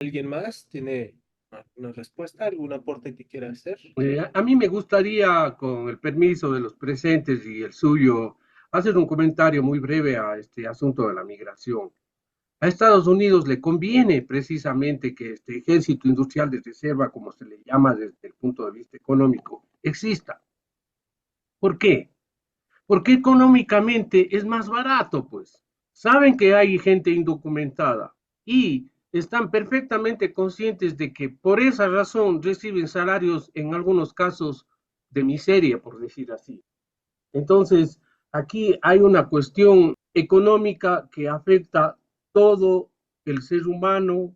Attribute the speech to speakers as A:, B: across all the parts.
A: ¿Alguien más tiene alguna respuesta, algún aporte que quiera hacer?
B: A mí me gustaría, con el permiso de los presentes y el suyo, hacer un comentario muy breve a este asunto de la migración. A Estados Unidos le conviene precisamente que este ejército industrial de reserva, como se le llama desde el punto de vista económico, exista. ¿Por qué? Porque económicamente es más barato, pues. Saben que hay gente indocumentada y están perfectamente conscientes de que por esa razón reciben salarios en algunos casos de miseria, por decir así. Entonces, aquí hay una cuestión económica que afecta todo el ser humano,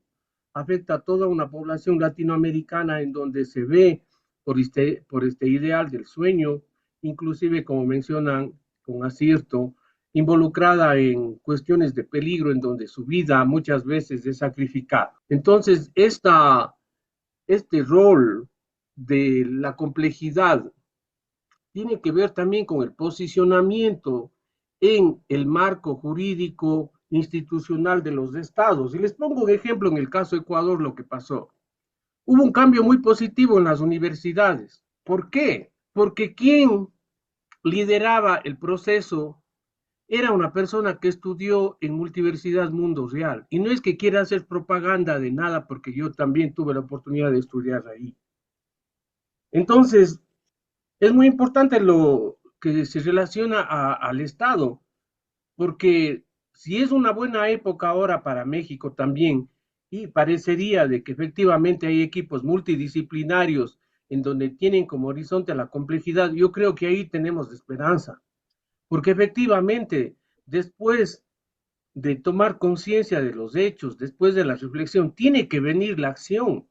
B: afecta a toda una población latinoamericana en donde se ve por este ideal del sueño, inclusive como mencionan con acierto, involucrada en cuestiones de peligro en donde su vida muchas veces es sacrificada. Entonces, este rol de la complejidad tiene que ver también con el posicionamiento en el marco jurídico institucional de los estados. Y les pongo un ejemplo en el caso de Ecuador, lo que pasó. Hubo un cambio muy positivo en las universidades. ¿Por qué? Porque quien lideraba el proceso era una persona que estudió en Multiversidad Mundo Real. Y no es que quiera hacer propaganda de nada, porque yo también tuve la oportunidad de estudiar ahí. Entonces, es muy importante lo que se relaciona al Estado, porque si es una buena época ahora para México también, y parecería de que efectivamente hay equipos multidisciplinarios en donde tienen como horizonte la complejidad, yo creo que ahí tenemos esperanza, porque efectivamente después de tomar conciencia de los hechos, después de la reflexión, tiene que venir la acción.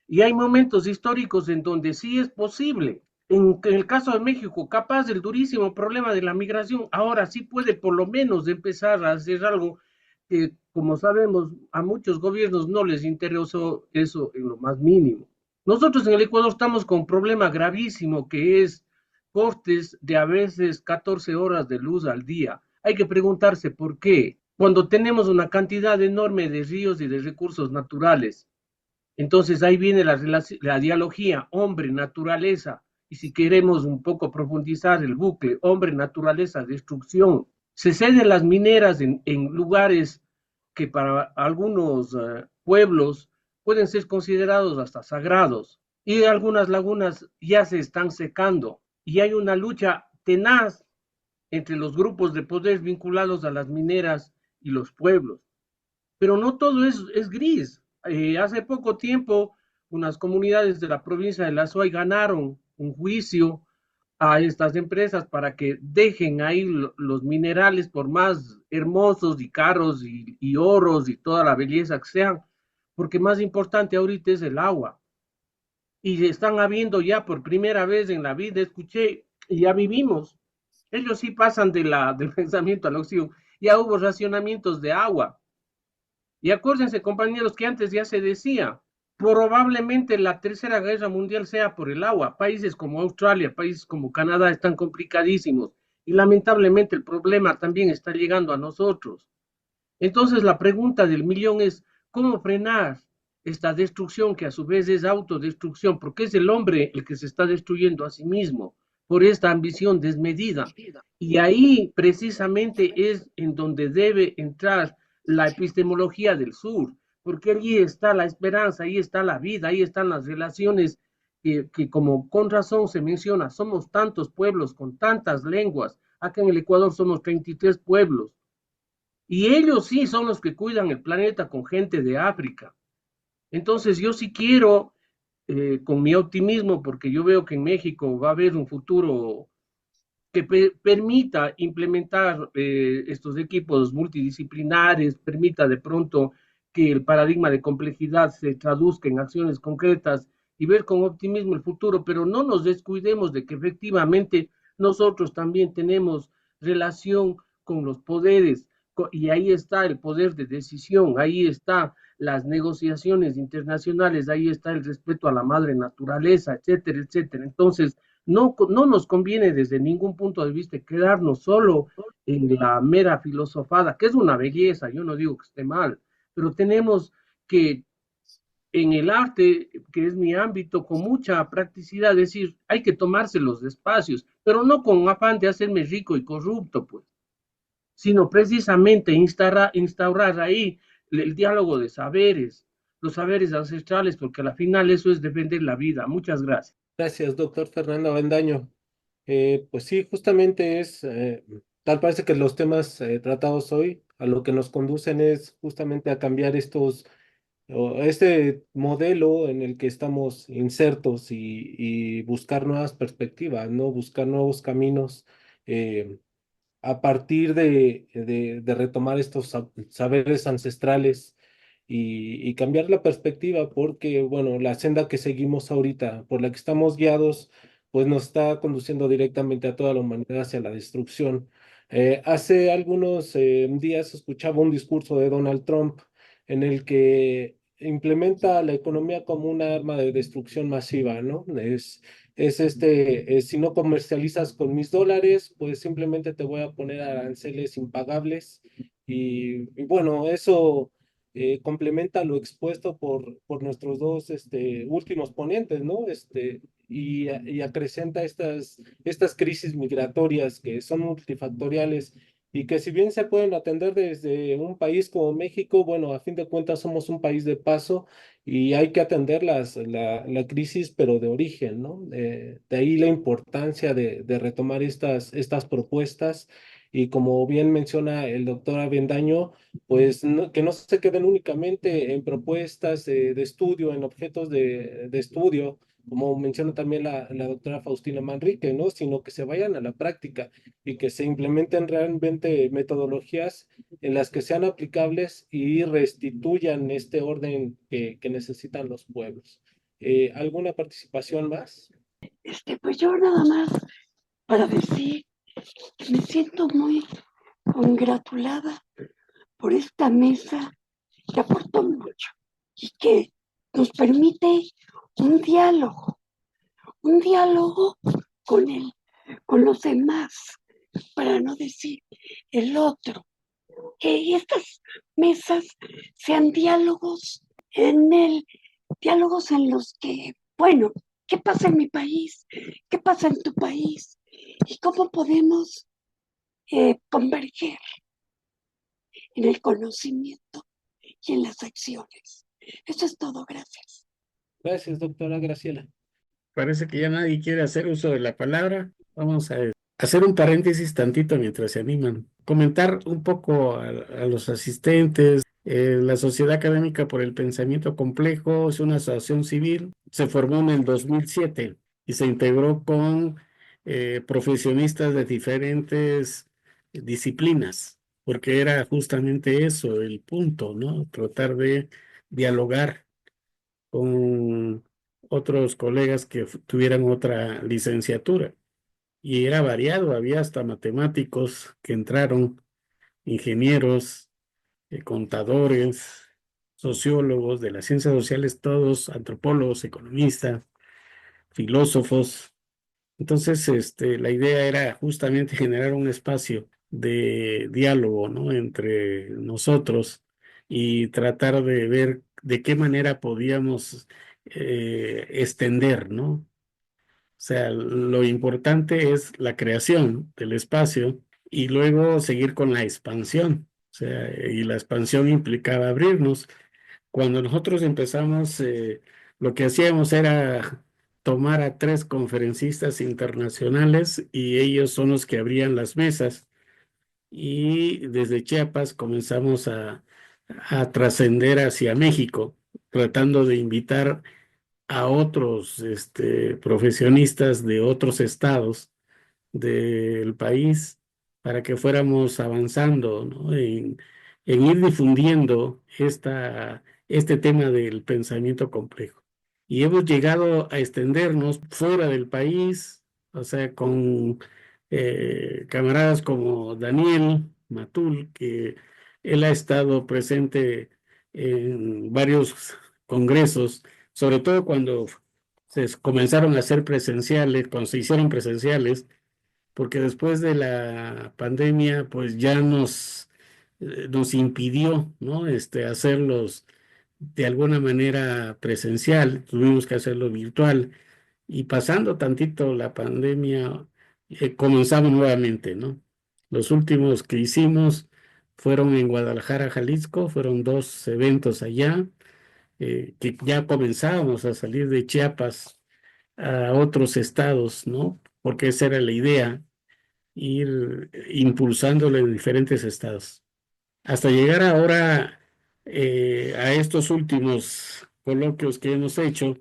B: Y hay momentos históricos en donde sí es posible. En el caso de México, capaz del durísimo problema de la migración, ahora sí puede por lo menos empezar a hacer algo que, como sabemos, a muchos gobiernos no les interesó eso en lo más mínimo. Nosotros en el Ecuador estamos con un problema gravísimo que es cortes de a veces 14 horas de luz al día. Hay que preguntarse por qué. Cuando tenemos una cantidad enorme de ríos y de recursos naturales, entonces ahí viene la dialogía hombre-naturaleza, y si queremos un poco profundizar el bucle, hombre-naturaleza, destrucción. Se ceden las mineras en lugares que para algunos pueblos pueden ser considerados hasta sagrados, y algunas lagunas ya se están secando, y hay una lucha tenaz entre los grupos de poder vinculados a las mineras y los pueblos. Pero no todo es gris. Hace poco tiempo, unas comunidades de la provincia de La Suay ganaron un juicio a estas empresas para que dejen ahí los minerales, por más hermosos y caros y oros y toda la belleza que sean, porque más importante ahorita es el agua. Y están habiendo ya por primera vez en la vida, escuché, y ya vivimos. Ellos sí pasan del pensamiento a la acción. Ya hubo racionamientos de agua. Y acuérdense, compañeros, que antes ya se decía, probablemente la tercera guerra mundial sea por el agua. Países como Australia, países como Canadá están complicadísimos y lamentablemente el problema también está llegando a nosotros. Entonces la pregunta del millón es, ¿cómo frenar esta destrucción que a su vez es autodestrucción? Porque es el hombre el que se está destruyendo a sí mismo por esta ambición desmedida. Y ahí precisamente es en donde debe entrar la epistemología del sur, porque allí está la esperanza, ahí está la vida, ahí están las relaciones que como con razón se menciona, somos tantos pueblos con tantas lenguas, acá en el Ecuador somos 33 pueblos, y ellos sí son los que cuidan el planeta con gente de África. Entonces yo sí quiero, con mi optimismo, porque yo veo que en México va a haber un futuro que permita implementar estos equipos multidisciplinares, permita de pronto que el paradigma de complejidad se traduzca en acciones concretas y ver con optimismo el futuro, pero no nos descuidemos de que efectivamente nosotros también tenemos relación con los poderes y ahí está el poder de decisión, ahí está las negociaciones internacionales, ahí está el respeto a la madre naturaleza, etcétera, etcétera. Entonces, no nos conviene desde ningún punto de vista quedarnos solo en la mera filosofada, que es una belleza, yo no digo que esté mal, pero tenemos que en el arte, que es mi ámbito, con mucha practicidad, es decir, hay que tomarse los espacios, pero no con afán de hacerme rico y corrupto, pues, sino precisamente instaurar ahí el diálogo de saberes, los saberes ancestrales, porque al final eso es defender la vida. Muchas gracias.
A: Gracias, doctor Fernando Avendaño. Pues sí, justamente tal parece que los temas tratados hoy a lo que nos conducen es justamente a cambiar este modelo en el que estamos insertos y buscar nuevas perspectivas, ¿no? Buscar nuevos caminos a partir de retomar estos saberes ancestrales y cambiar la perspectiva, porque, bueno, la senda que seguimos ahorita, por la que estamos guiados, pues nos está conduciendo directamente a toda la humanidad hacia la destrucción. Hace algunos días escuchaba un discurso de Donald Trump en el que implementa la economía como una arma de destrucción masiva, ¿no? Si no comercializas con mis dólares, pues simplemente te voy a poner aranceles impagables. Y bueno, eso complementa lo expuesto por nuestros dos últimos ponentes, ¿no? Y acrecenta estas crisis migratorias que son multifactoriales y que si bien se pueden atender desde un país como México, bueno, a fin de cuentas somos un país de paso y hay que atender la crisis, pero de origen, ¿no? De ahí la importancia de retomar estas propuestas y como bien menciona el doctor Avendaño, pues que no se queden únicamente en propuestas de estudio, en objetos de estudio, como menciona también la doctora Faustina Manrique, ¿no? Sino que se vayan a la práctica y que se implementen realmente metodologías en las que sean aplicables y restituyan este orden que necesitan los pueblos. ¿Alguna participación más?
C: Pues yo nada más para decir que me siento muy congratulada por esta mesa que aportó mucho y que nos permite un diálogo, un diálogo con con los demás, para no decir el otro. Que estas mesas sean diálogos en los que, bueno, ¿qué pasa en mi país? ¿Qué pasa en tu país? ¿Y cómo podemos converger en el conocimiento y en las acciones? Eso es todo, gracias.
A: Gracias, doctora Graciela.
D: Parece que ya nadie quiere hacer uso de la palabra. Vamos a hacer un paréntesis tantito mientras se animan. Comentar un poco a los asistentes. La Sociedad Académica por el Pensamiento Complejo es una asociación civil. Se formó en el 2007 y se integró con profesionistas de diferentes disciplinas, porque era justamente eso el punto, ¿no? Tratar de dialogar con otros colegas que tuvieran otra licenciatura. Y era variado, había hasta matemáticos que entraron, ingenieros, contadores, sociólogos de las ciencias sociales, todos antropólogos, economistas, filósofos. Entonces, la idea era justamente generar un espacio de diálogo, ¿no? Entre nosotros y tratar de ver de qué manera podíamos extender, ¿no? O sea, lo importante es la creación del espacio y luego seguir con la expansión. O sea, y la expansión implicaba abrirnos. Cuando nosotros empezamos, lo que hacíamos era tomar a tres conferencistas internacionales y ellos son los que abrían las mesas. Y desde Chiapas comenzamos a trascender hacia México, tratando de invitar a otros profesionistas de otros estados del país para que fuéramos avanzando, ¿no? En ir difundiendo este tema del pensamiento complejo. Y hemos llegado a extendernos fuera del país, o sea, con camaradas como Daniel Matul, que él ha estado presente en varios congresos, sobre todo cuando se comenzaron a hacer presenciales, cuando se hicieron presenciales, porque después de la pandemia, pues ya nos impidió, ¿no? Hacerlos de alguna manera presencial, tuvimos que hacerlo virtual y pasando tantito la pandemia, comenzamos nuevamente, ¿no? Los últimos que hicimos fueron en Guadalajara, Jalisco, fueron dos eventos allá, que ya comenzábamos a salir de Chiapas a otros estados, ¿no? Porque esa era la idea, ir impulsándolo en diferentes estados. Hasta llegar ahora a estos últimos coloquios que hemos hecho,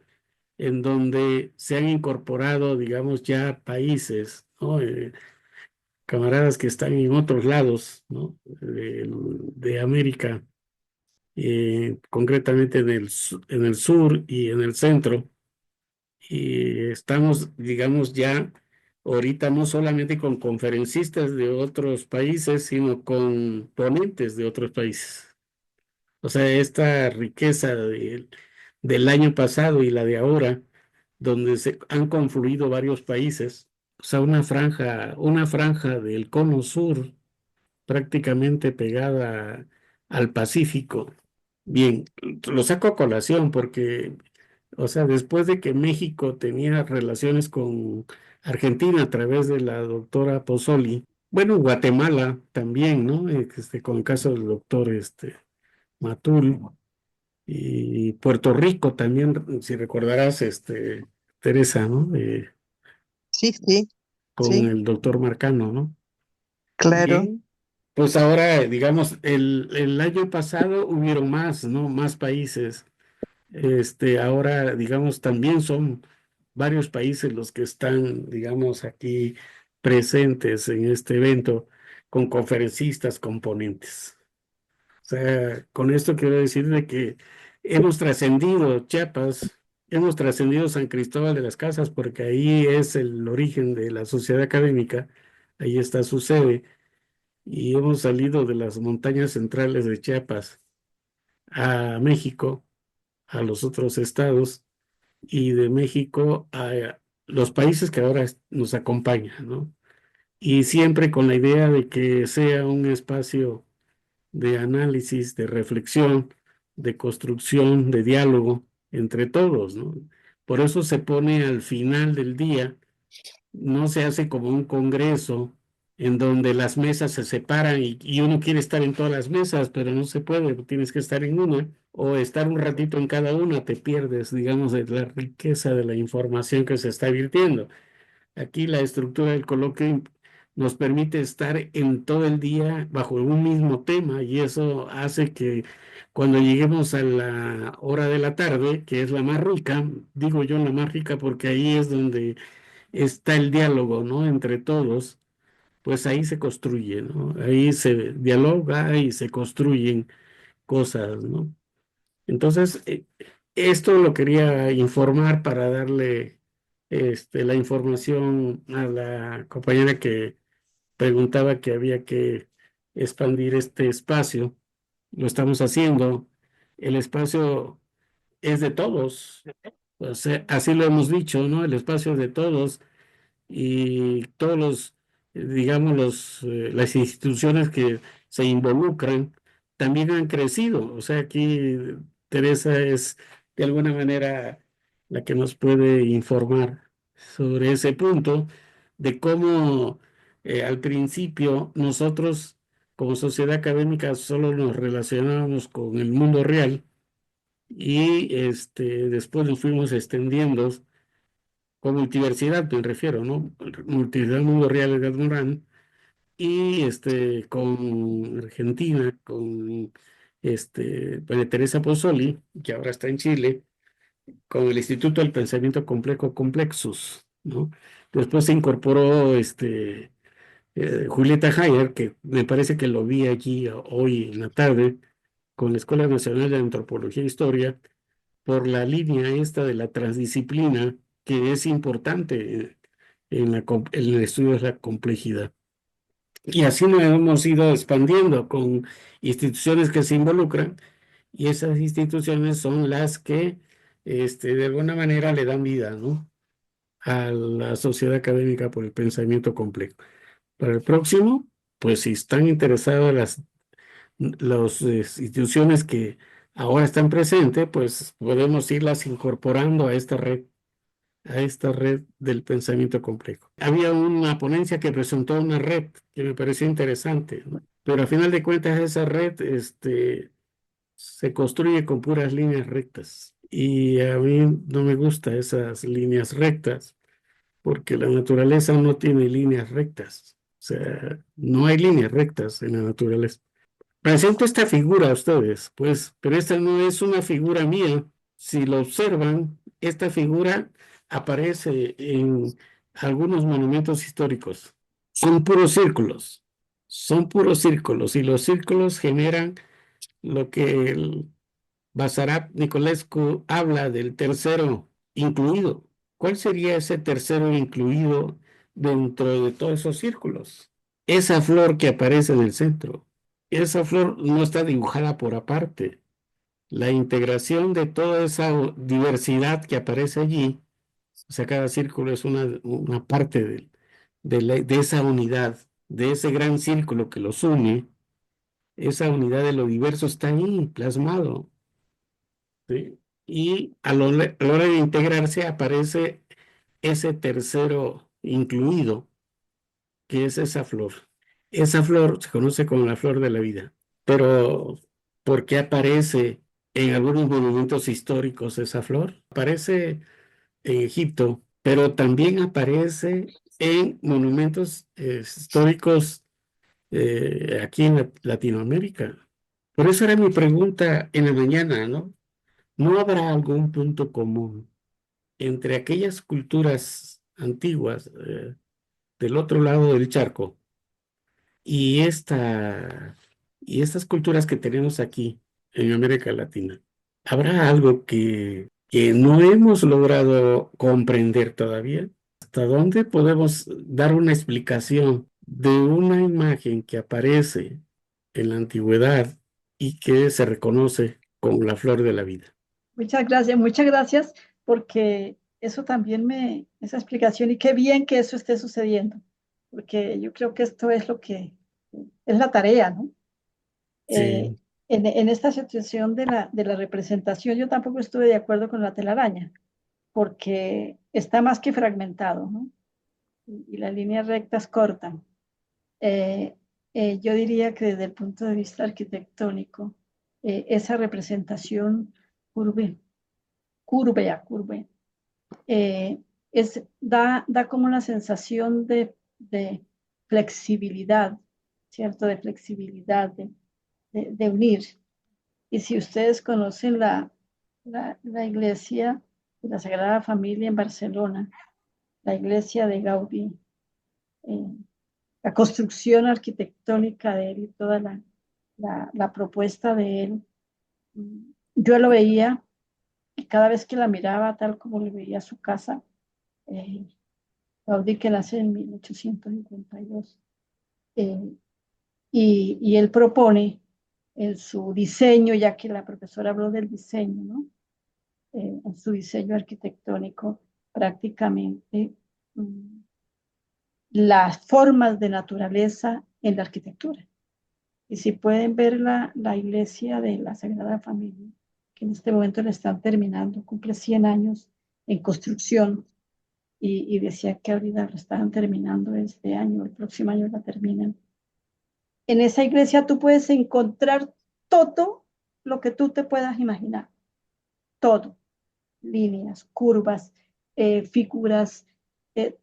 D: en donde se han incorporado, digamos, ya países, ¿no? Camaradas que están en otros lados, ¿no? De América, concretamente en el sur y en el centro. Y estamos, digamos, ya ahorita no solamente con conferencistas de otros países, sino con ponentes de otros países. O sea, esta riqueza del año pasado y la de ahora, donde se han confluido varios países, o sea, una franja del cono sur prácticamente pegada al Pacífico. Bien, lo saco a colación porque, o sea, después de que México tenía relaciones con Argentina a través de la doctora Pozzoli, bueno, Guatemala también, ¿no? Con el caso del doctor Matul, y Puerto Rico también, si recordarás, Teresa, ¿no?
E: Sí, sí,
D: Con
E: sí,
D: el doctor Marcano, ¿no?
E: claro.
D: Bien, pues ahora, digamos, el año pasado hubieron más, ¿no? Más países. Ahora, digamos, también son varios países los que están, digamos, aquí presentes en este evento con conferencistas, componentes. O sea, con esto quiero decir de que hemos trascendido Chiapas, hemos trascendido San Cristóbal de las Casas, porque ahí es el origen de la sociedad académica, ahí está su sede, y hemos salido de las montañas centrales de Chiapas a México, a los otros estados, y de México a los países que ahora nos acompañan, ¿no? Y siempre con la idea de que sea un espacio de análisis, de reflexión, de construcción, de diálogo entre todos, ¿no? Por eso se pone al final del día, no se hace como un congreso en donde las mesas se separan y uno quiere estar en todas las mesas, pero no se puede, tienes que estar en una o estar un ratito en cada una, te pierdes, digamos, de la riqueza de la información que se está virtiendo. Aquí la estructura del coloquio nos permite estar en todo el día bajo un mismo tema y eso hace que cuando lleguemos a la hora de la tarde, que es la más rica, digo yo la más rica porque ahí es donde está el diálogo, ¿no? Entre todos, pues ahí se construye, ¿no? Ahí se dialoga y se construyen cosas, ¿no? Entonces, esto lo quería informar para darle la información a la compañera que preguntaba que había que expandir este espacio. Lo estamos haciendo. El espacio es de todos. O sea, así lo hemos dicho, ¿no? El espacio es de todos y todos digamos, las instituciones que se involucran también han crecido. O sea, aquí Teresa es de alguna manera la que nos puede informar sobre ese punto de cómo al principio nosotros como sociedad académica solo nos relacionábamos con el mundo real y después nos fuimos extendiendo con multiversidad, me refiero, ¿no? Multiversidad Mundo Real Edgar Morán, y con Argentina, con María Teresa Pozzoli, que ahora está en Chile, con el Instituto del Pensamiento Complejo Complexus, ¿no? Después se incorporó Julieta Hayer, que me parece que lo vi allí hoy en la tarde, con la Escuela Nacional de Antropología e Historia, por la línea esta de la transdisciplina, que es importante en el estudio de la complejidad. Y así nos hemos ido expandiendo con instituciones que se involucran, y esas instituciones son las que de alguna manera le dan vida, ¿no? A la sociedad académica por el pensamiento complejo. Para el próximo, pues si están interesadas las instituciones que ahora están presentes, pues podemos irlas incorporando a esta red del pensamiento complejo. Había una ponencia que presentó una red que me pareció interesante, ¿no? Pero a final de cuentas esa red, se construye con puras líneas rectas. Y a mí no me gustan esas líneas rectas, porque la naturaleza no tiene líneas rectas. O sea, no hay líneas rectas en la naturaleza. Presento esta figura a ustedes, pues, pero esta no es una figura mía. Si lo observan, esta figura aparece en algunos monumentos históricos. Son puros círculos, y los círculos generan lo que el Basarab Nicolescu habla del tercero incluido. ¿Cuál sería ese tercero incluido dentro de todos esos círculos? Esa flor que aparece en el centro. Esa flor no está dibujada por aparte. La integración de toda esa diversidad que aparece allí, o sea, cada círculo es una parte de esa unidad, de ese gran círculo que los une. Esa unidad de lo diverso está ahí plasmado, ¿sí? Y a la hora de integrarse aparece ese tercero incluido, que es esa flor. Esa flor se conoce como la flor de la vida, pero ¿por qué aparece en algunos monumentos históricos esa flor? Aparece en Egipto, pero también aparece en monumentos históricos aquí en Latinoamérica. Por eso era mi pregunta en la mañana, ¿no? ¿No habrá algún punto común entre aquellas culturas antiguas del otro lado del charco y y estas culturas que tenemos aquí en América Latina? ¿Habrá algo que no hemos logrado comprender todavía? ¿Hasta dónde podemos dar una explicación de una imagen que aparece en la antigüedad y que se reconoce como la flor de la vida?
F: Muchas gracias, porque eso también esa explicación, y qué bien que eso esté sucediendo, porque yo creo que esto es lo que es la tarea, ¿no? Eh,
D: Sí,
F: en esta situación de la representación, yo tampoco estuve de acuerdo con la telaraña, porque está más que fragmentado, ¿no? Y las líneas rectas cortan. Eh, yo diría que desde el punto de vista arquitectónico, esa representación curve, curve, da como una sensación de flexibilidad, ¿cierto? De flexibilidad, de unir. Y si ustedes conocen la iglesia de la Sagrada Familia en Barcelona, la iglesia de Gaudí, eh, la construcción arquitectónica de él y toda la propuesta de él, yo lo veía y cada vez que la miraba tal como le veía su casa, eh, Gaudí, que nace en 1852, eh, y él propone en su diseño, ya que la profesora habló del diseño, ¿no? En su diseño arquitectónico, prácticamente las formas de naturaleza en la arquitectura. Y si pueden ver la iglesia de la Sagrada Familia, que en este momento la están terminando, cumple 100 años en construcción, y decía que ahorita lo estaban terminando este año, el próximo año la terminan. En esa iglesia tú puedes encontrar todo lo que tú te puedas imaginar, todo, líneas, curvas, figuras,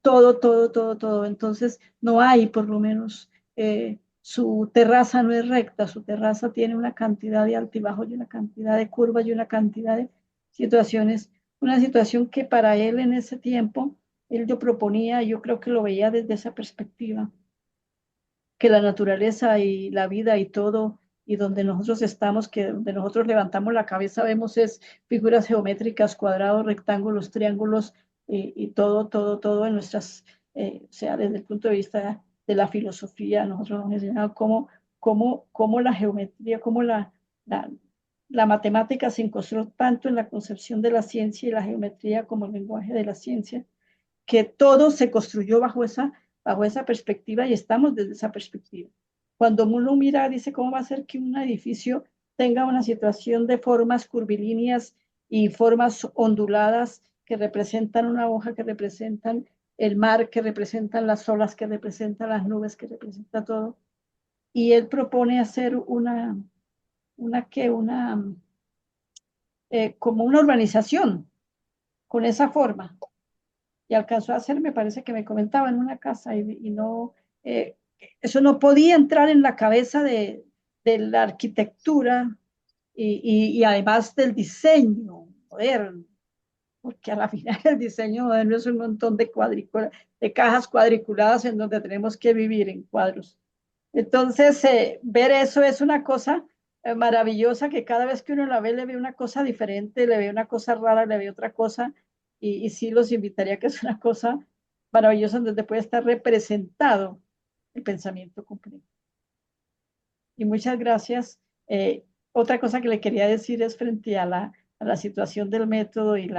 F: todo. Entonces, no hay, por lo menos, su terraza no es recta, su terraza tiene una cantidad de altibajos y una cantidad de curvas y una cantidad de situaciones, una situación que para él en ese tiempo, él yo proponía, yo creo que lo veía desde esa perspectiva, que la naturaleza y la vida y todo, y donde nosotros estamos, que donde nosotros levantamos la cabeza, vemos es figuras geométricas, cuadrados, rectángulos, triángulos, y todo en nuestras, o sea, desde el punto de vista de la filosofía, nosotros nos enseñamos cómo la geometría, la, la matemática se encontró tanto en la concepción de la ciencia y la geometría como el lenguaje de la ciencia, que todo se construyó bajo esa perspectiva, y estamos desde esa perspectiva. Cuando uno mira, dice, ¿cómo va a ser que un edificio tenga una situación de formas curvilíneas y formas onduladas que representan una hoja, que representan el mar, que representan las olas, que representan las nubes, que representa todo. Y él propone hacer como una urbanización con esa forma. Y alcanzó a hacer, me parece que me comentaba, en una casa y no, eso no podía entrar en la cabeza de la arquitectura y además del diseño moderno, porque a la final el diseño moderno es un montón de cajas cuadriculadas en donde tenemos que vivir en cuadros. Entonces, ver eso es una cosa maravillosa que cada vez que uno la ve, le ve una cosa diferente, le ve una cosa rara, le ve otra cosa, y sí los invitaría a que es una cosa maravillosa donde puede estar representado el pensamiento completo. Y muchas gracias. Otra cosa que le quería decir es frente a la situación del método y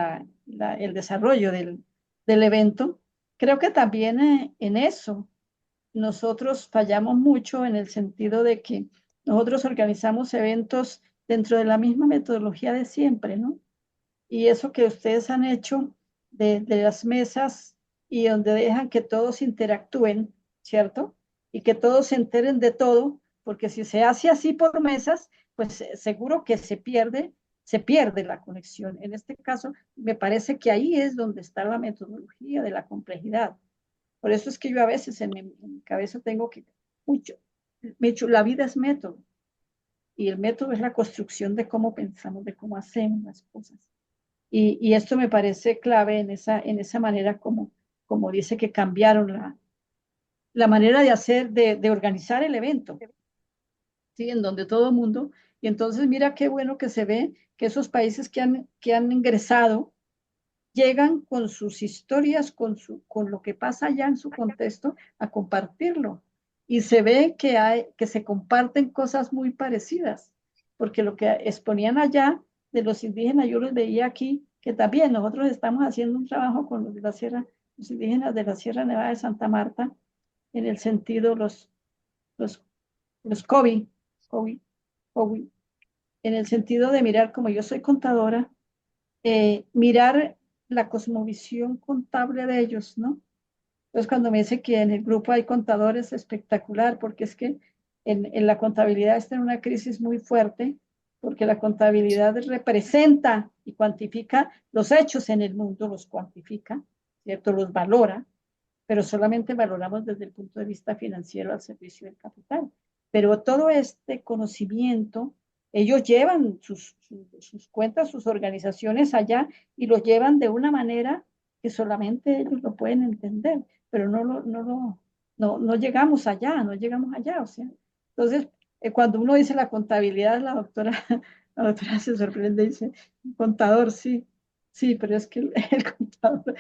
F: el desarrollo del evento. Creo que también en eso nosotros fallamos mucho en el sentido de que nosotros organizamos eventos dentro de la misma metodología de siempre, ¿no? Y eso que ustedes han hecho de las mesas y donde dejan que todos interactúen, ¿cierto? Y que todos se enteren de todo, porque si se hace así por mesas, pues seguro que se pierde la conexión. En este caso, me parece que ahí es donde está la metodología de la complejidad. Por eso es que yo a veces en mi cabeza tengo que, mucho, la vida es método, y el método es la construcción de cómo pensamos, de cómo hacemos las cosas. Y esto me parece clave en esa manera como dice que cambiaron la manera de hacer, de organizar el evento, ¿sí? En donde todo el mundo, y entonces mira qué bueno que se ve que esos países que han ingresado llegan con sus historias, con lo que pasa allá en su contexto, a compartirlo. Y se ve que se comparten cosas muy parecidas, porque lo que exponían allá de los indígenas, yo los veía aquí, que también nosotros estamos haciendo un trabajo con los de la sierra, los indígenas de la Sierra Nevada de Santa Marta, en el sentido los, los COVID, en el sentido de mirar, como yo soy contadora, mirar la cosmovisión contable de ellos, ¿no? Entonces, cuando me dice que en el grupo hay contadores, espectacular, porque es que en la contabilidad está en una crisis muy fuerte, porque la contabilidad representa y cuantifica los hechos en el mundo, los cuantifica, ¿cierto? Los valora, pero solamente valoramos desde el punto de vista financiero al servicio del capital. Pero todo este conocimiento, ellos llevan sus cuentas, sus organizaciones allá y lo llevan de una manera que solamente ellos lo pueden entender, pero no llegamos allá, no llegamos allá, o sea. Entonces, cuando uno dice la contabilidad, la doctora se sorprende y dice, contador, sí, sí, pero es que el contador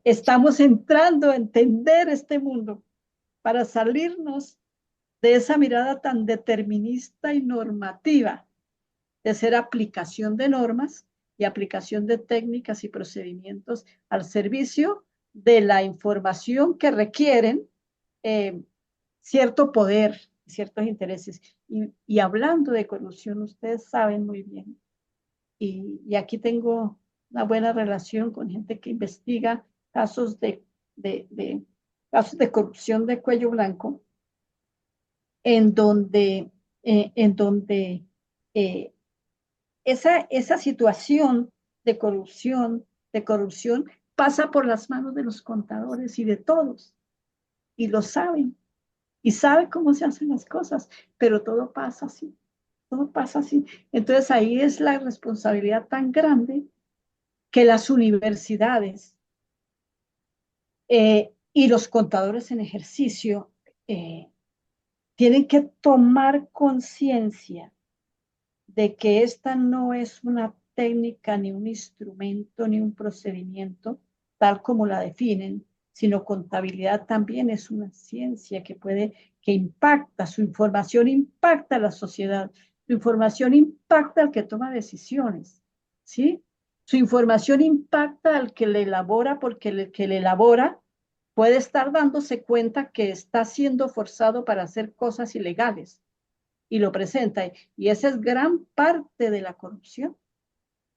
F: estamos entrando a entender este mundo para salirnos de esa mirada tan determinista y normativa, de ser aplicación de normas y aplicación de técnicas y procedimientos al servicio de la información que requieren cierto poder, ciertos intereses. Y hablando de corrupción, ustedes saben muy bien, y aquí tengo una buena relación con gente que investiga casos casos de corrupción de cuello blanco, en donde eh, esa situación de corrupción pasa por las manos de los contadores y de todos, y lo saben, y saben cómo se hacen las cosas, pero todo pasa así, todo pasa así. Entonces ahí es la responsabilidad tan grande que las universidades y los contadores en ejercicio tienen que tomar conciencia de que esta no es una técnica, ni un instrumento, ni un procedimiento tal como la definen, sino contabilidad también es una ciencia que impacta, su información impacta a la sociedad, su información impacta al que toma decisiones, ¿sí? Su información impacta al que le elabora, porque el que le elabora puede estar dándose cuenta que está siendo forzado para hacer cosas ilegales. y lo presenta. Y esa es gran parte de la corrupción.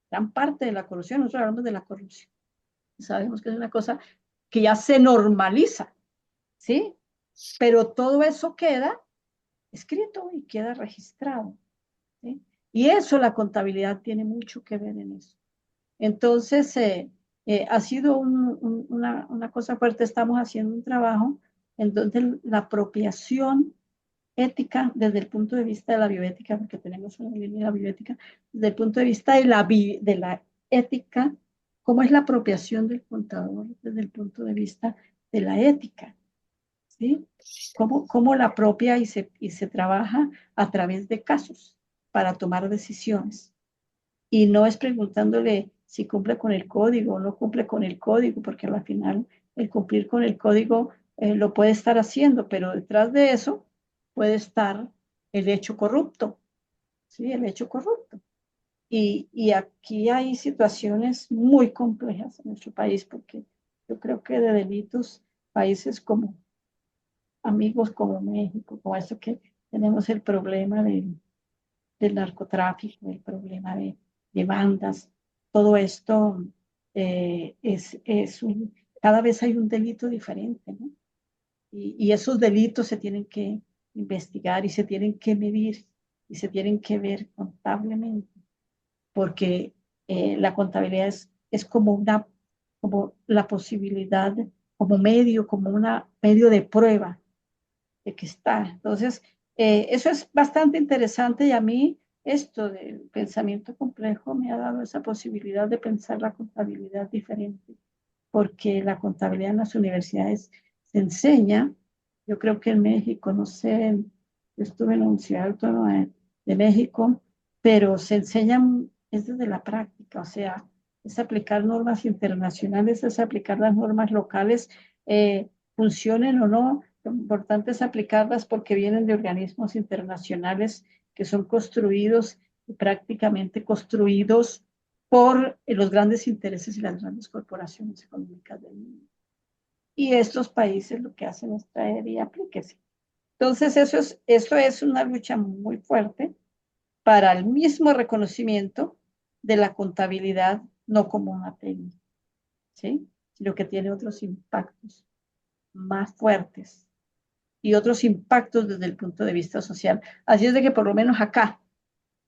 F: Gran parte de la corrupción. Nosotros hablamos de la corrupción. Sabemos que es una cosa que ya se normaliza, ¿sí? Pero todo eso queda escrito y queda registrado, ¿sí? Y eso, la contabilidad tiene mucho que ver en eso. Entonces, ha sido una cosa fuerte. Estamos haciendo un trabajo en donde la apropiación ética desde el punto de vista de la bioética, porque tenemos una línea de la bioética, desde el punto de vista de la ética, cómo es la apropiación del contador desde el punto de vista de la ética, ¿sí? Cómo la apropia y se trabaja a través de casos para tomar decisiones. Y no es preguntándole si cumple con el código o no cumple con el código, porque al final el cumplir con el código lo puede estar haciendo, pero detrás de eso puede estar el hecho corrupto, ¿sí? El hecho corrupto. Y aquí hay situaciones muy complejas en nuestro país, porque yo creo que de delitos, países como amigos como México, como esto que tenemos el problema del narcotráfico, el problema de bandas, todo esto cada vez hay un delito diferente, ¿no? Y esos delitos se tienen que investigar y se tienen que medir y se tienen que ver contablemente, porque la contabilidad es como la posibilidad, como medio, como una medio de prueba de que está. Entonces, eso es bastante interesante y a mí esto del pensamiento complejo me ha dado esa posibilidad de pensar la contabilidad diferente, porque la contabilidad en las universidades se enseña. Yo creo que en México, no sé, yo estuve en la Universidad Autónoma de México, pero se enseñan, es desde la práctica, o sea, es aplicar normas internacionales, es aplicar las normas locales, funcionen o no. Lo importante es aplicarlas porque vienen de organismos internacionales que son construidos y prácticamente construidos por los grandes intereses y las grandes corporaciones económicas del mundo. Y estos países lo que hacen es traer y aplíquese. Entonces, eso es una lucha muy fuerte para el mismo reconocimiento de la contabilidad, no como una técnica, ¿sí? Sino que tiene otros impactos más fuertes y otros impactos desde el punto de vista social. Así es de que por lo menos acá,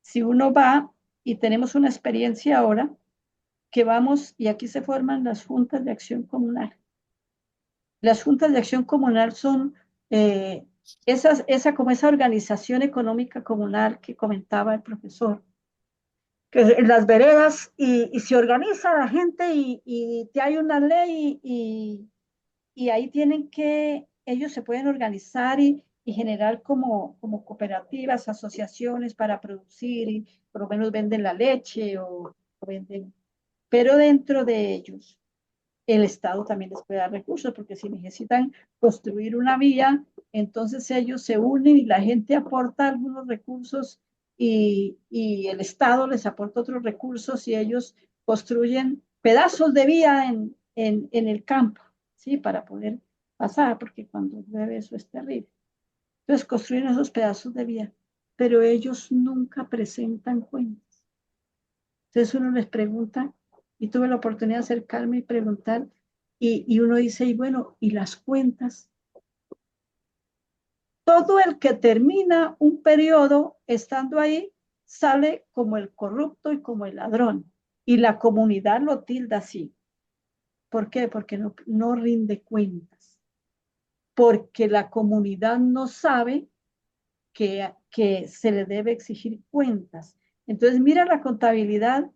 F: si uno va y tenemos una experiencia ahora, que vamos, y aquí se forman las juntas de acción comunal. Las juntas de acción comunal son como esa organización económica comunal que comentaba el profesor, que en las veredas y se organiza la gente y hay una ley y ahí tienen que, ellos se pueden organizar y generar como cooperativas, asociaciones para producir y por lo menos venden la leche o venden, pero dentro de ellos el Estado también les puede dar recursos, porque si necesitan construir una vía, entonces ellos se unen y la gente aporta algunos recursos y el Estado les aporta otros recursos y ellos construyen pedazos de vía en el campo, ¿sí? Para poder pasar, porque cuando llueve eso es terrible. Entonces construyen esos pedazos de vía, pero ellos nunca presentan cuentas. Entonces uno les pregunta, y tuve la oportunidad de acercarme y preguntar, y uno dice, y bueno, ¿y las cuentas? Todo el que termina un periodo estando ahí sale como el corrupto y como el ladrón, y la comunidad lo tilda así. ¿Por qué? Porque no rinde cuentas, porque la comunidad no sabe que se le debe exigir cuentas. Entonces, mira la contabilidad,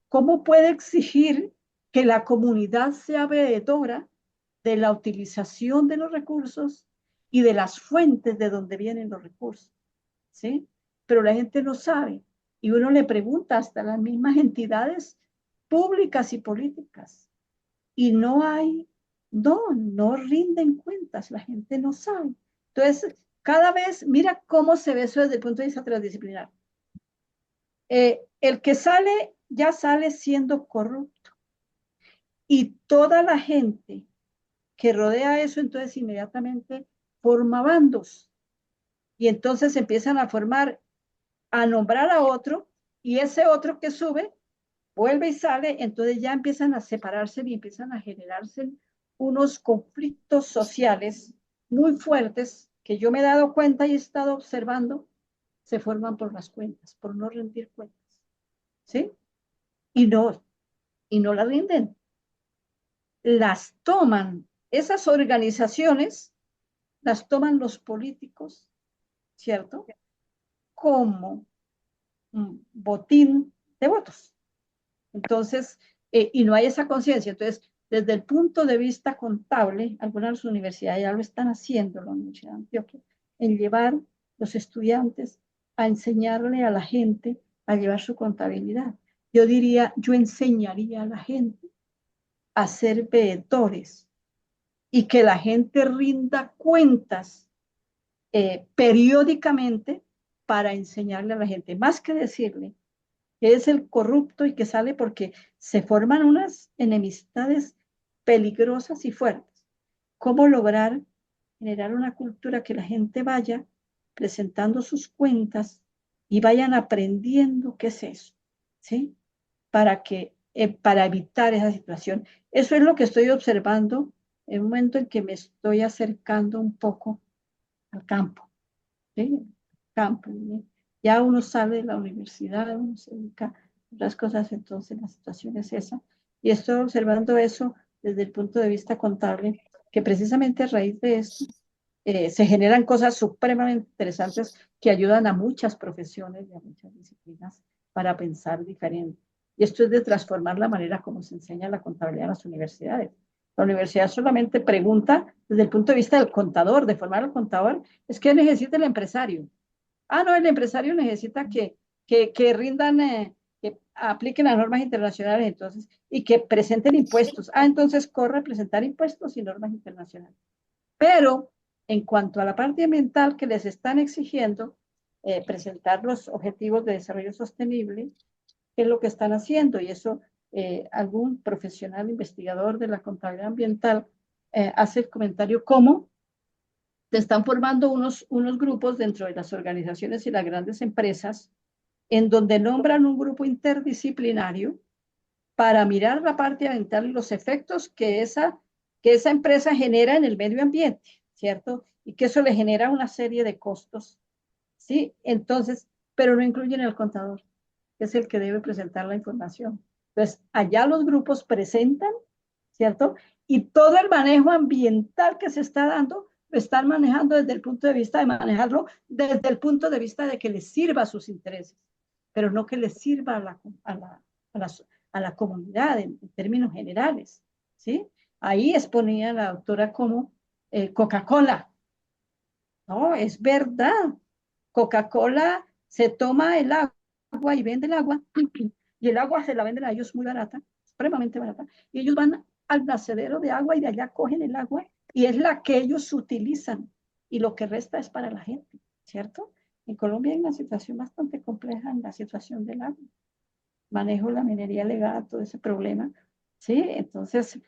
F: ¿cómo puede exigir que la comunidad sea veedora de la utilización de los recursos y de las fuentes de donde vienen los recursos? ¿Sí? Pero la gente no sabe. Y uno le pregunta hasta las mismas entidades públicas y políticas. Y no rinden cuentas, la gente no sabe. Entonces, cada vez, mira cómo se ve eso desde el punto de vista transdisciplinar. El que sale, ya sale siendo corrupto. Y toda la gente que rodea eso, entonces inmediatamente forma bandos. Y entonces empiezan a formar a nombrar a otro, y ese otro que sube vuelve y sale, entonces ya empiezan a separarse y empiezan a generarse unos conflictos sociales muy fuertes que yo me he dado cuenta y he estado observando, se forman por las cuentas, por no rendir cuentas, ¿sí? Y no, y no las rinden. Las toman, esas organizaciones, las toman los políticos, ¿cierto? Como un botín de votos. Entonces, y no hay esa conciencia. Entonces, desde el punto de vista contable, algunas universidades ya lo están haciendo, la Universidad de Antioquia, en llevar los estudiantes a enseñarle a la gente a llevar su contabilidad. Yo diría, yo enseñaría a la gente a ser veedores y que la gente rinda cuentas periódicamente para enseñarle a la gente, más que decirle que es el corrupto y que sale porque se forman unas enemistades peligrosas y fuertes. ¿Cómo lograr generar una cultura que la gente vaya presentando sus cuentas y vayan aprendiendo qué es eso? ¿Sí? Para evitar esa situación. Eso es lo que estoy observando en un momento en que me estoy acercando un poco al campo, ¿sí? Campo, ¿sí? Ya uno sale de la universidad, uno se dedica a otras cosas, entonces la situación es esa. Y estoy observando eso desde el punto de vista contable, que precisamente a raíz de esto se generan cosas supremamente interesantes que ayudan a muchas profesiones y a muchas disciplinas para pensar diferente. Y esto es de transformar la manera como se enseña la contabilidad en las universidades. La universidad solamente pregunta desde el punto de vista del contador, de formar al contador, es que necesita el empresario. Ah, no, el empresario necesita que rindan, que apliquen las normas internacionales, entonces, y que presenten impuestos. Ah, entonces corre a presentar impuestos y normas internacionales. Pero en cuanto a la parte ambiental que les están exigiendo, presentar los objetivos de desarrollo sostenible, ¿qué es lo que están haciendo? Y eso algún profesional investigador de la contabilidad ambiental hace el comentario cómo se están formando unos grupos dentro de las organizaciones y las grandes empresas en donde nombran un grupo interdisciplinario para mirar la parte ambiental y los efectos que esa empresa genera en el medio ambiente, ¿cierto? Y que eso le genera una serie de costos, ¿sí? Entonces, pero no incluyen el contador, que es el que debe presentar la información. Entonces, allá los grupos presentan, ¿cierto? Y todo el manejo ambiental que se está dando, lo están manejando desde el punto de vista de manejarlo, desde el punto de vista de que les sirva a sus intereses, pero no que les sirva a la, a la comunidad en términos generales, ¿sí? Ahí exponía la doctora como Coca-Cola. No, es verdad. Coca-Cola se toma el agua y vende el agua, y el agua se la venden a ellos muy barata, supremamente barata, y ellos van al nacedero de agua y de allá cogen el agua y es la que ellos utilizan y lo que resta es para la gente, ¿cierto? En Colombia hay una situación bastante compleja en la situación del agua. Manejo la minería legal, todo ese problema, ¿sí? Entonces,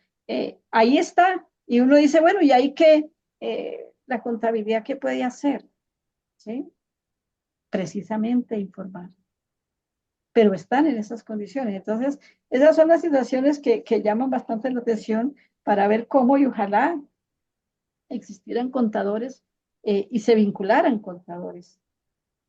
F: ahí está. Y uno dice, bueno, ¿y ahí qué? La contabilidad, ¿qué puede hacer? ¿Sí? Precisamente informar. Pero están en esas condiciones. Entonces, esas son las situaciones que llaman bastante la atención para ver cómo y ojalá existieran contadores y se vincularan contadores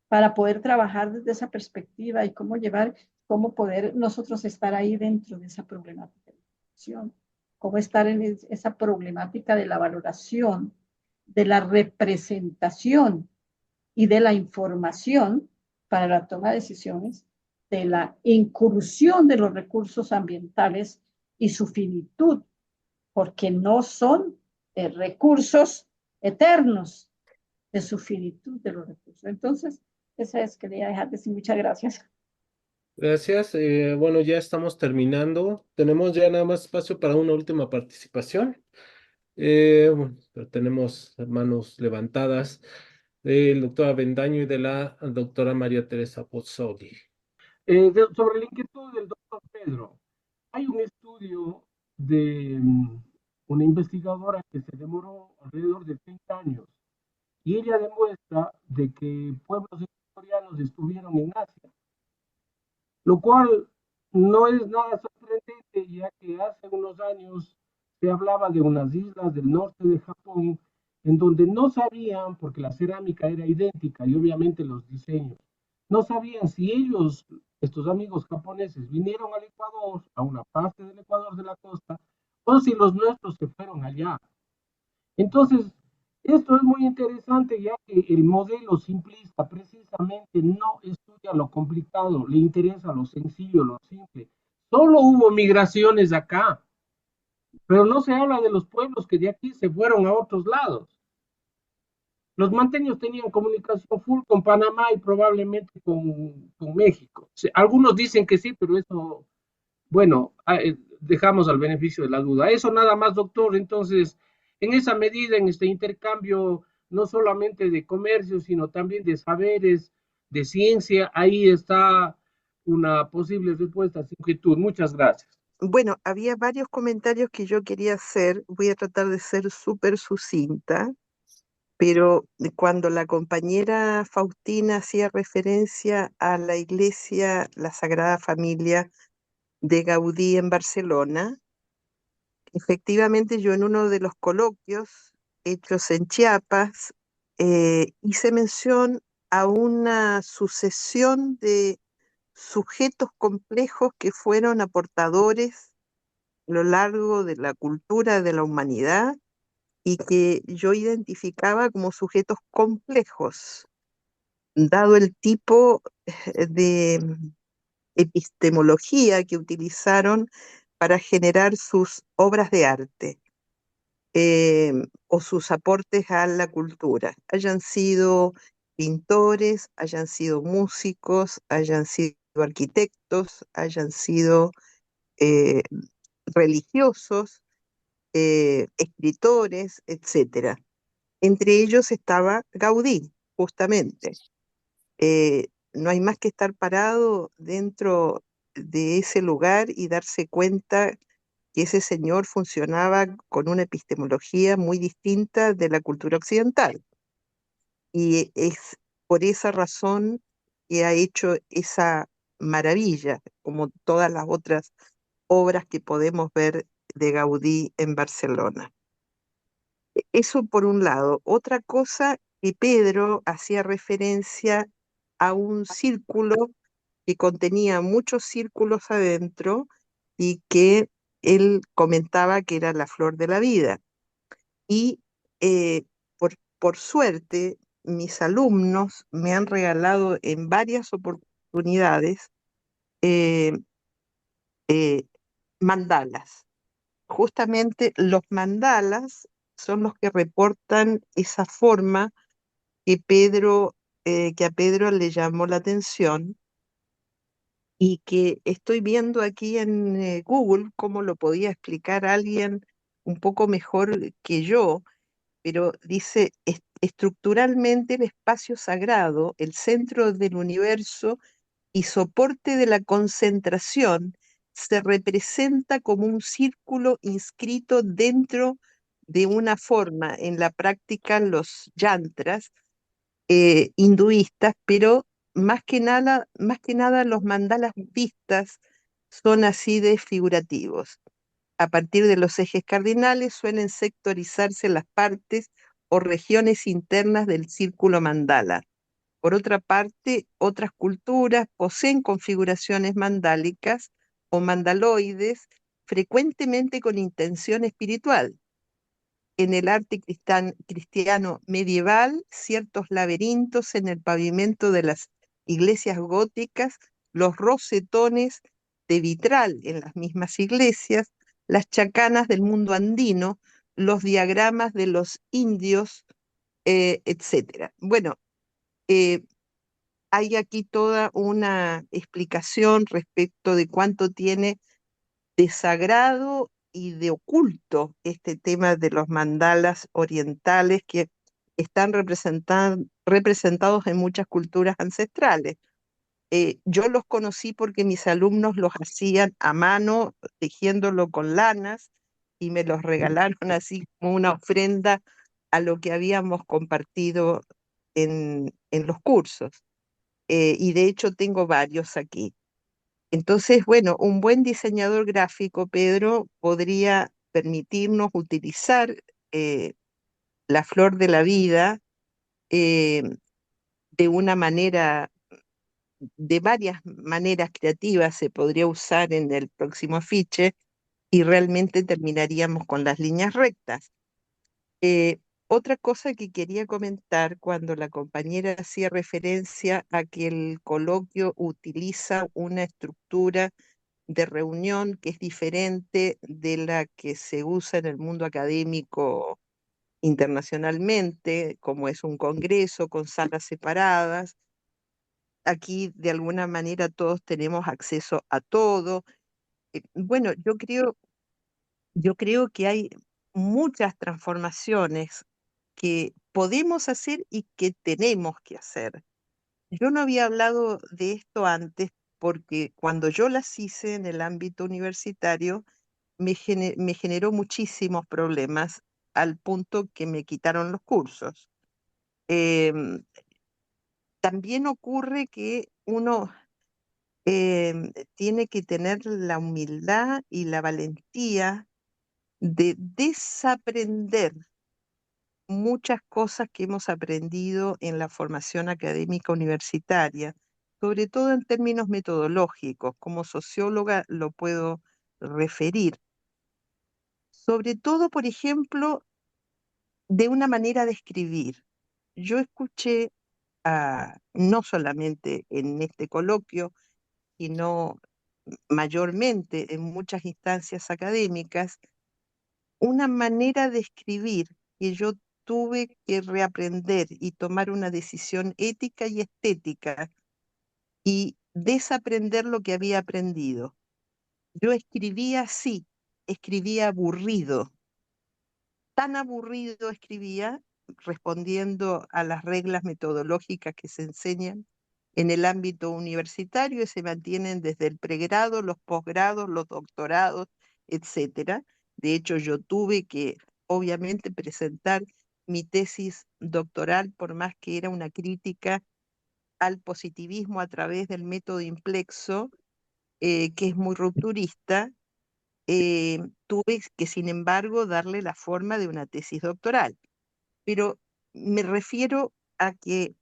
F: para poder trabajar desde esa perspectiva y cómo llevar, cómo poder nosotros estar ahí dentro de esa problemática de educación, cómo estar en esa problemática de la valoración, de la representación y de la información para la toma de decisiones, de la incursión de los recursos ambientales y su finitud, porque no son recursos eternos, de su finitud de los recursos. Entonces, esa es, quería dejar de decir muchas gracias.
A: Gracias. Bueno, ya estamos terminando. Tenemos ya nada más espacio para una última participación. Bueno, pero tenemos manos levantadas del doctor Avendaño y de la doctora María Teresa Pozzoli.
B: Sobre la inquietud del doctor Pedro, hay un estudio de una investigadora que se demoró alrededor de 30 años y ella demuestra de que pueblos coreanos estuvieron en Asia, lo cual no es nada sorprendente, ya que hace unos años se hablaba de unas islas del norte de Japón en donde no sabían, porque la cerámica era idéntica y obviamente los diseños, no sabían si ellos, estos amigos japoneses, vinieron al Ecuador, a una parte del Ecuador de la costa, o si los nuestros se fueron allá. Entonces, esto es muy interesante ya que el modelo simplista precisamente no estudia lo complicado, le interesa lo sencillo, lo simple. Solo hubo migraciones acá, pero no se habla de los pueblos que de aquí se fueron a otros lados. Los manteños tenían comunicación full con Panamá y probablemente con México. Algunos dicen que sí, pero eso, bueno, dejamos al beneficio de la duda. Eso nada más, doctor. Entonces, en esa medida, en este intercambio, no solamente de comercio, sino también de saberes, de ciencia, ahí está una posible respuesta a su inquietud. Muchas gracias.
E: Bueno, había varios comentarios que yo quería hacer. Voy a tratar de ser súper sucinta, pero cuando la compañera Faustina hacía referencia a la iglesia, la Sagrada Familia de Gaudí en Barcelona, efectivamente yo en uno de los coloquios hechos en Chiapas hice mención a una sucesión de sujetos complejos que fueron aportadores a lo largo de la cultura de la humanidad y que yo identificaba como sujetos complejos, dado el tipo de epistemología que utilizaron para generar sus obras de arte o sus aportes a la cultura, hayan sido pintores, hayan sido músicos, hayan sido arquitectos, hayan sido eh, religiosos, escritores, etcétera. Entre ellos estaba Gaudí, justamente. No hay más que estar parado dentro de ese lugar y darse cuenta que ese señor funcionaba con una epistemología muy distinta de la cultura occidental. Y es por esa razón que ha hecho esa maravilla, como todas las otras obras que podemos ver de Gaudí en Barcelona. Eso por un lado. Otra cosa que Pedro hacía referencia a un círculo que contenía muchos círculos adentro y que él comentaba que era la flor de la vida. Y eh, por suerte, mis alumnos me han regalado en varias oportunidades eh, eh, mandalas. Justamente los mandalas son los que reportan esa forma que a Pedro le llamó la atención y que estoy viendo aquí en Google cómo lo podía explicar alguien un poco mejor que yo, pero dice, estructuralmente el espacio sagrado, el centro del universo y soporte de la concentración, se representa como un círculo inscrito dentro de una forma en la práctica los yantras hinduistas, pero más que nada los mandalas budistas son así de figurativos. A partir de los ejes cardinales suelen sectorizarse las partes o regiones internas del círculo mandala. Por otra parte, otras culturas poseen configuraciones mandálicas o mandaloides, frecuentemente con intención espiritual. En el arte cristiano medieval, ciertos laberintos en el pavimento de las iglesias góticas, los rosetones de vitral en las mismas iglesias, las chacanas del mundo andino, los diagramas de los indios, etcétera. Bueno, eh, hay aquí toda una explicación respecto de cuánto tiene de sagrado y de oculto este tema de los mandalas orientales que están representados en muchas culturas ancestrales. Yo los conocí porque mis alumnos los hacían a mano, tejiéndolo con lanas, y me los regalaron así como una ofrenda a lo que habíamos compartido en los cursos. y de hecho tengo varios aquí. Entonces, bueno, un buen diseñador gráfico, Pedro, podría permitirnos utilizar la flor de la vida eh, de una manera, de varias maneras creativas se podría usar en el próximo afiche y realmente terminaríamos con las líneas rectas. Eh, Otra cosa que quería comentar cuando la compañera hacía referencia a que el coloquio utiliza una estructura de reunión que es diferente de la que se usa en el mundo académico internacionalmente, como es un congreso con salas separadas. Aquí de alguna manera todos tenemos acceso a todo. Bueno, yo creo que hay muchas transformaciones que podemos hacer y que tenemos que hacer. Yo no había hablado de esto antes porque cuando yo las hice en el ámbito universitario me generó muchísimos problemas al punto que me quitaron los cursos. Em, También ocurre que uno tiene que tener la humildad y la valentía de desaprender muchas cosas que hemos aprendido en la formación académica universitaria, sobre todo en términos metodológicos. Como socióloga lo puedo referir. Sobre todo, por ejemplo, de una manera de escribir. Yo escuché no solamente en este coloquio, sino mayormente en muchas instancias académicas, una manera de escribir que yo tuve que reaprender y tomar una decisión ética y estética y desaprender lo que había aprendido. Yo escribía así, escribía aburrido, tan aburrido escribía, respondiendo a las reglas metodológicas que se enseñan en el ámbito universitario y se mantienen desde el pregrado, los posgrados, los doctorados, etcétera. De hecho, yo tuve que, obviamente, presentar mi tesis doctoral, por más que era una crítica al positivismo a través del método Implexo, que es muy rupturista. Tuve que, sin embargo, darle la forma de una tesis doctoral. Pero me refiero a que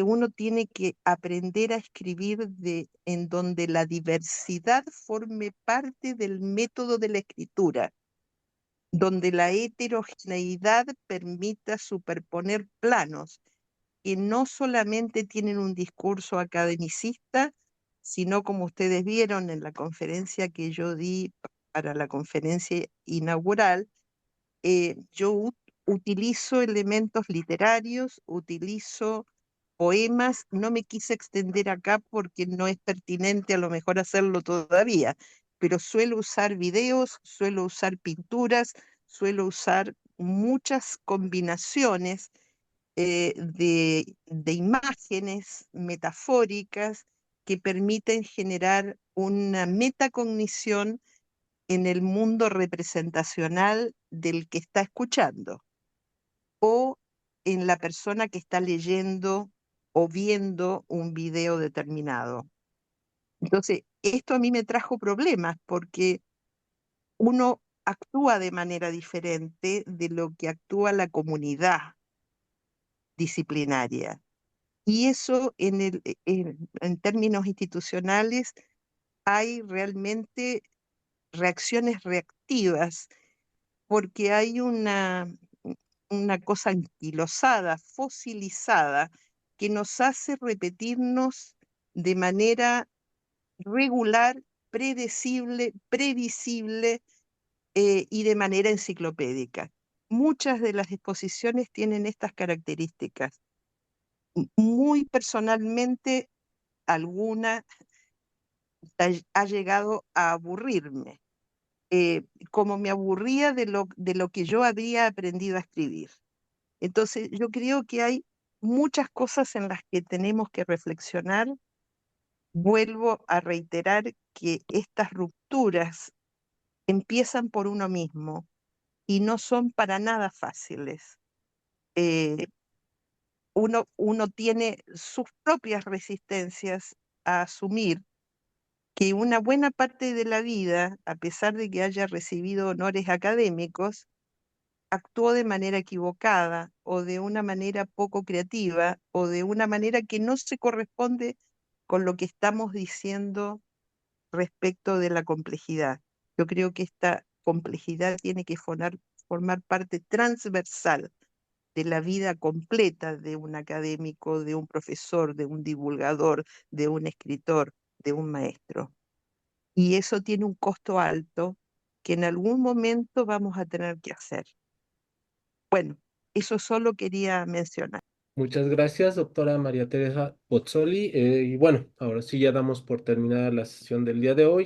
E: uno tiene que aprender a escribir en donde la diversidad forme parte del método de la escritura, donde la heterogeneidad permita superponer planos que no solamente tienen un discurso academicista, sino como ustedes vieron en la conferencia que yo di para la conferencia inaugural, yo utilizo elementos literarios, utilizo poemas, no me quise extender acá porque no es pertinente a lo mejor hacerlo todavía, pero suelo usar videos, suelo usar pinturas, suelo usar muchas combinaciones de imágenes metafóricas que permiten generar una metacognición en el mundo representacional del que está escuchando o en la persona que está leyendo o viendo un video determinado. Entonces, esto a mí me trajo problemas porque uno actúa de manera diferente de lo que actúa la comunidad disciplinaria. Y eso en términos institucionales hay realmente reacciones reactivas porque hay una cosa anquilosada, fosilizada, que nos hace repetirnos de manera regular, predecible, previsible y de manera enciclopédica. Muchas de las exposiciones tienen estas características. Muy personalmente, alguna ha llegado a aburrirme, como me aburría de lo que yo había aprendido a escribir. Entonces, yo creo que hay muchas cosas en las que tenemos que reflexionar. Vuelvo a reiterar que estas rupturas empiezan por uno mismo y no son para nada fáciles. Eh, uno tiene sus propias resistencias a asumir que una buena parte de la vida, a pesar de que haya recibido honores académicos, actuó de manera equivocada o de una manera poco creativa o de una manera que no se corresponde con lo que estamos diciendo respecto de la complejidad. Yo creo que esta complejidad tiene que formar parte transversal de la vida completa de un académico, de un profesor, de un divulgador, de un escritor, de un maestro. Y eso tiene un costo alto que en algún momento vamos a tener que hacer. Bueno, eso solo quería mencionar.
A: Muchas gracias, doctora María Teresa Pozzoli. Y bueno, ahora sí ya damos por terminada la sesión del día de hoy.